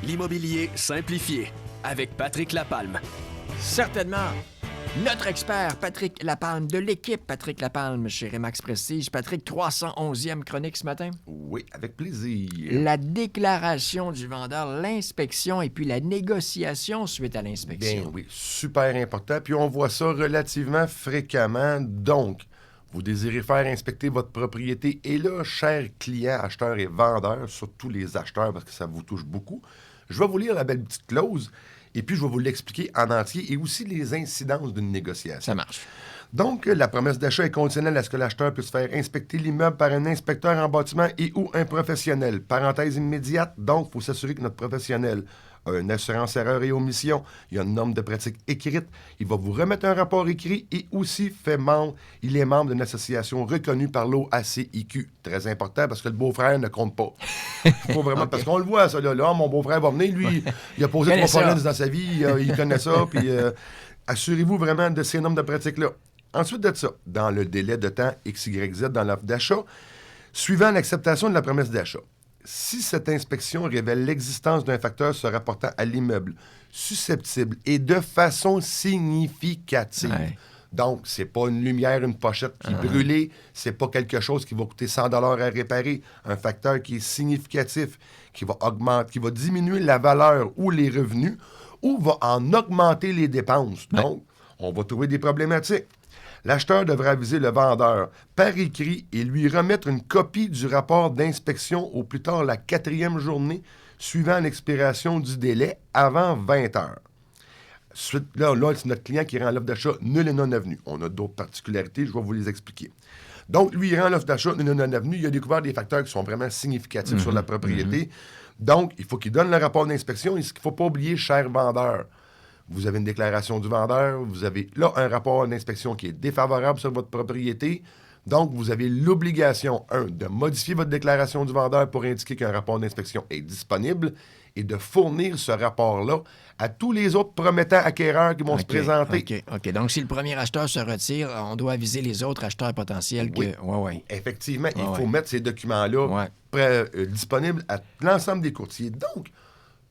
L'immobilier simplifié avec Patrick Lapalme. Certainement. Notre expert, Patrick Lapalme, de l'équipe Patrick Lapalme chez Remax Prestige. Patrick, 311e chronique ce matin. Oui, avec plaisir. La déclaration du vendeur, l'inspection et puis la négociation suite à l'inspection. Bien oui, super important. Puis on voit ça relativement fréquemment. Donc, vous désirez faire inspecter votre propriété. Et là, chers clients, acheteurs et vendeurs, surtout les acheteurs parce que ça vous touche beaucoup, je vais vous lire la belle petite clause. Et puis, je vais vous l'expliquer en entier et aussi les incidences d'une négociation. Ça marche. Donc, la promesse d'achat est conditionnelle à ce que l'acheteur puisse faire inspecter l'immeuble par un inspecteur en bâtiment et ou un professionnel. Parenthèse immédiate, donc, il faut s'assurer que notre professionnel a une assurance erreur et omission, il y a une norme de pratique écrite, il va vous remettre un rapport écrit et aussi il est membre d'une association reconnue par l'OACIQ. Très important parce que le beau-frère ne compte pas. Faut vraiment, okay. Parce qu'on le voit, ça, là, mon beau-frère va venir, lui, il a posé 3 problèmes dans sa vie, il connaît ça, puis assurez-vous vraiment de ces normes de pratique-là. Ensuite de ça, dans le délai de temps XYZ dans l'offre d'achat, suivant l'acceptation de la promesse d'achat, si cette inspection révèle l'existence d'un facteur se rapportant à l'immeuble susceptible et de façon significative, donc, c'est pas une lumière, une pochette qui est brûlée, c'est pas quelque chose qui va coûter 100 $ à réparer, un facteur qui est significatif, qui va augmenter, qui va diminuer la valeur ou les revenus, ou va en augmenter les dépenses. Donc, on va trouver des problématiques. L'acheteur devra aviser le vendeur par écrit et lui remettre une copie du rapport d'inspection au plus tard la 4e journée suivant l'expiration du délai avant 20 heures. Suite, là, c'est notre client qui rend l'offre d'achat nulle et non avenue. On a d'autres particularités, je vais vous les expliquer. Donc, lui, il rend l'offre d'achat nulle et non avenue. Il a découvert des facteurs qui sont vraiment significatifs sur la propriété. Donc, il faut qu'il donne le rapport d'inspection. Et ce qu'il ne faut pas oublier, cher vendeur, vous avez une déclaration du vendeur, vous avez là un rapport d'inspection qui est défavorable sur votre propriété. Donc, vous avez l'obligation, de modifier votre déclaration du vendeur pour indiquer qu'un rapport d'inspection est disponible et de fournir ce rapport-là à tous les autres promettants acquéreurs qui vont se présenter. OK. Donc, si le premier acheteur se retire, on doit aviser les autres acheteurs potentiels que... Oui. Effectivement, il faut mettre ces documents-là disponibles à l'ensemble des courtiers. Donc,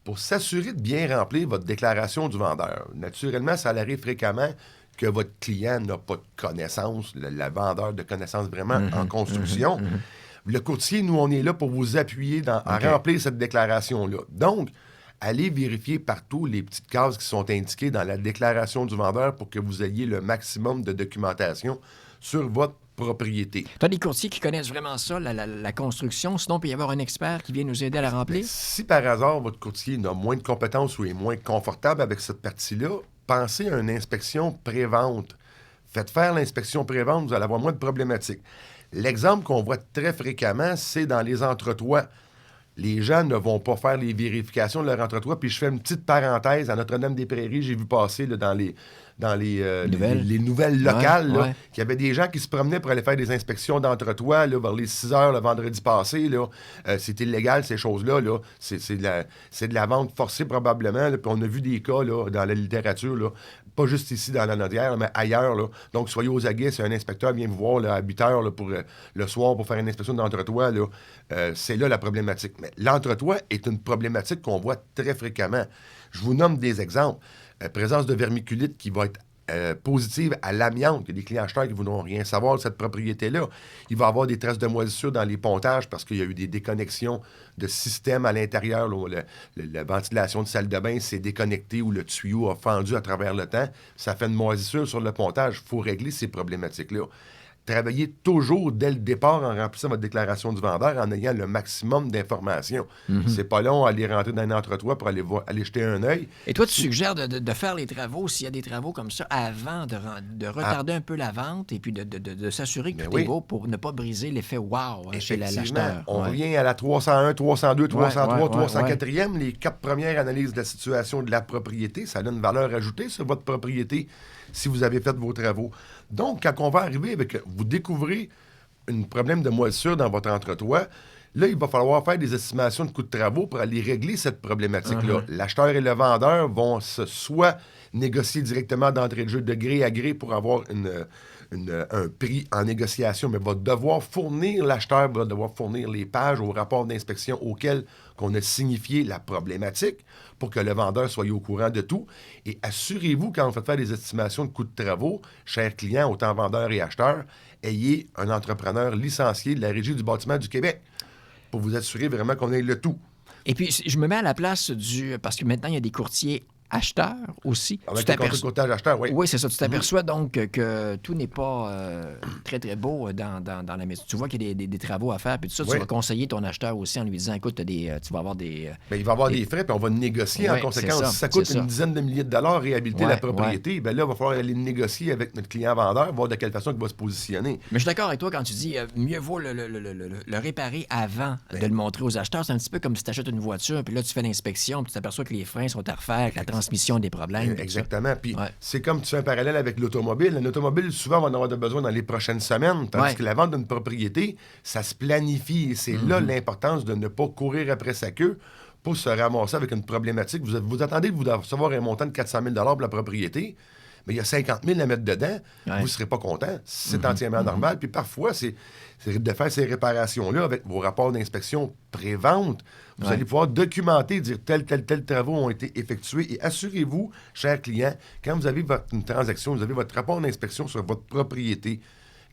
pour s'assurer de bien remplir votre déclaration du vendeur, naturellement, ça arrive fréquemment que votre client n'a pas de connaissances, le vendeur de connaissances vraiment en construction. Le courtier, nous, on est là pour vous appuyer à remplir cette déclaration-là. Donc, allez vérifier partout les petites cases qui sont indiquées dans la déclaration du vendeur pour que vous ayez le maximum de documentation sur votre propriété. Tu as des courtiers qui connaissent vraiment ça, la construction. Sinon, il peut y avoir un expert qui vient nous aider à la remplir. Si par hasard, votre courtier a moins de compétences ou est moins confortable avec cette partie-là, pensez à une inspection pré-vente. Faites faire l'inspection pré-vente, vous allez avoir moins de problématiques. L'exemple qu'on voit très fréquemment, c'est dans les entretoits. Les gens ne vont pas faire les vérifications de leur entretoit. Puis je fais une petite parenthèse. À Notre-Dame-des-Prairies, j'ai vu passer là, dans les nouvelles locales qu'il y avait des gens qui se promenaient pour aller faire des inspections d'entretoit là, vers les 6 heures le vendredi passé. Là. C'est illégal, ces choses-là. Là. C'est de la vente forcée probablement. Là. Puis on a vu des cas là, dans la littérature, là, pas juste ici dans la Nodière, mais ailleurs. Là. Donc, soyez aux aguets. Si un inspecteur vient vous voir là, à 8 heures là, pour, le soir pour faire une inspection d'entretoit, là, c'est là la problématique. Mais l'entretoit est une problématique qu'on voit très fréquemment. Je vous nomme des exemples. Présence de vermiculite qui va être positive à l'amiante. Il y a des clients acheteurs qui ne voudront rien savoir de cette propriété-là. Il va y avoir des traces de moisissure dans les pontages parce qu'il y a eu des déconnexions de systèmes à l'intérieur. Là, la ventilation de salle de bain s'est déconnectée ou le tuyau a fendu à travers le temps. Ça fait une moisissure sur le pontage. Il faut régler ces problématiques-là. Travaillez toujours dès le départ en remplissant votre déclaration du vendeur en ayant le maximum d'informations. C'est pas long à aller rentrer dans un entretoit pour aller jeter un œil. Et toi, tu suggères de faire les travaux, s'il y a des travaux comme ça, avant de retarder un peu la vente et puis de s'assurer que tout est beau pour ne pas briser l'effet wow chez l'acheteur. On revient à la 301, 302, 303, 304e, les 4 premières analyses de la situation de la propriété. Ça donne une valeur ajoutée sur votre propriété si vous avez fait vos travaux. Donc, quand on va arriver avec... Vous découvrez un problème de moisissure dans votre entretoit, Là, il va falloir faire des estimations de coûts de travaux pour aller régler cette problématique-là. L'acheteur et le vendeur vont soit négocier directement d'entrée de jeu de gré à gré pour avoir un prix en négociation, mais l'acheteur va devoir fournir les pages au rapport d'inspection auquel qu'on a signifié la problématique pour que le vendeur soit au courant de tout. Et assurez-vous, quand vous faites faire des estimations de coûts de travaux, chers clients, autant vendeurs et acheteurs, ayez un entrepreneur licencié de la Régie du bâtiment du Québec pour vous assurer vraiment qu'on ait le tout. Et puis, je me mets à la place parce que maintenant, il y a des courtiers acheteurs aussi. Avec le contrat de courtage acheteur, oui. Oui, c'est ça. Tu t'aperçois donc que tout n'est pas très, très beau dans la maison. Tu vois qu'il y a des travaux à faire, puis tout ça, tu vas conseiller ton acheteur aussi en lui disant, écoute, tu vas avoir des... Bien, il va avoir des frais, puis on va négocier en conséquence. Si ça coûte une dizaine de milliers de dollars réhabiliter la propriété, bien là, il va falloir aller négocier avec notre client-vendeur, voir de quelle façon il va se positionner. Mais je suis d'accord avec toi quand tu dis mieux vaut le réparer avant de le montrer aux acheteurs. C'est un petit peu comme si tu achètes une voiture, puis là, tu fais l'inspection, puis tu t'aperçois que les freins sont à refaire, que la transmission des problèmes. Exactement. Puis c'est comme tu fais un parallèle avec l'automobile. Un automobile, souvent, on va en avoir besoin dans les prochaines semaines, tandis que la vente d'une propriété, ça se planifie. Et c'est là l'importance de ne pas courir après sa queue pour se ramasser avec une problématique. Vous attendez de vous recevoir un montant de 400 000 pour la propriété, mais il y a 50 000 à mettre dedans, vous ne serez pas content. C'est entièrement normal. Puis parfois, c'est de faire ces réparations-là avec vos rapports d'inspection pré-vente. Vous allez pouvoir documenter, dire tels travaux ont été effectués. Et assurez-vous, chers clients, quand vous avez une transaction, vous avez votre rapport d'inspection sur votre propriété,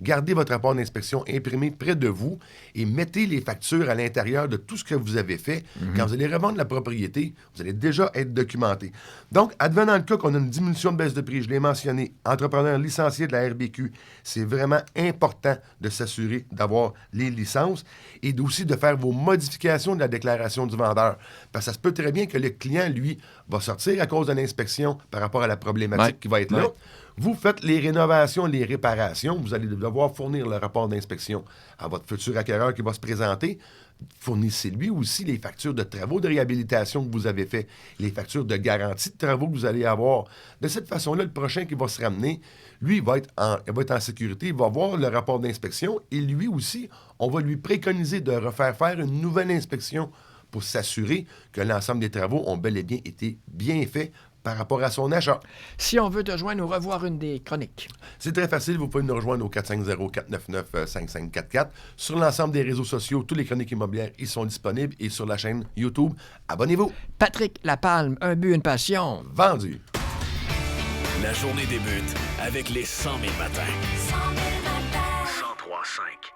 gardez votre rapport d'inspection imprimé près de vous et mettez les factures à l'intérieur de tout ce que vous avez fait. Quand vous allez revendre la propriété, vous allez déjà être documenté. Donc, advenant le cas qu'on a une diminution de baisse de prix, je l'ai mentionné, entrepreneur licencié de la RBQ, c'est vraiment important de s'assurer d'avoir les licences et aussi de faire vos modifications de la déclaration du vendeur. Parce que ça se peut très bien que le client, lui, va sortir à cause de l'inspection par rapport à la problématique qui va être là. Vous faites les rénovations, les réparations. Vous allez devoir fournir le rapport d'inspection à votre futur acquéreur qui va se présenter. Fournissez-lui aussi les factures de travaux de réhabilitation que vous avez fait, les factures de garantie de travaux que vous allez avoir. De cette façon-là, le prochain qui va se ramener, lui, il va être en sécurité, il va voir le rapport d'inspection et lui aussi, on va lui préconiser de refaire faire une nouvelle inspection pour s'assurer que l'ensemble des travaux ont bel et bien été bien faits par rapport à son achat. Si on veut te joindre ou revoir une des chroniques. C'est très facile. Vous pouvez nous rejoindre au 450-499-5544. Sur l'ensemble des réseaux sociaux, tous les chroniques immobilières, ils sont disponibles. Et sur la chaîne YouTube, abonnez-vous. Patrick Lapalme, un but, une passion. Vendu. La journée débute avec les 100 000 matins. 100 000 matins. 103.5.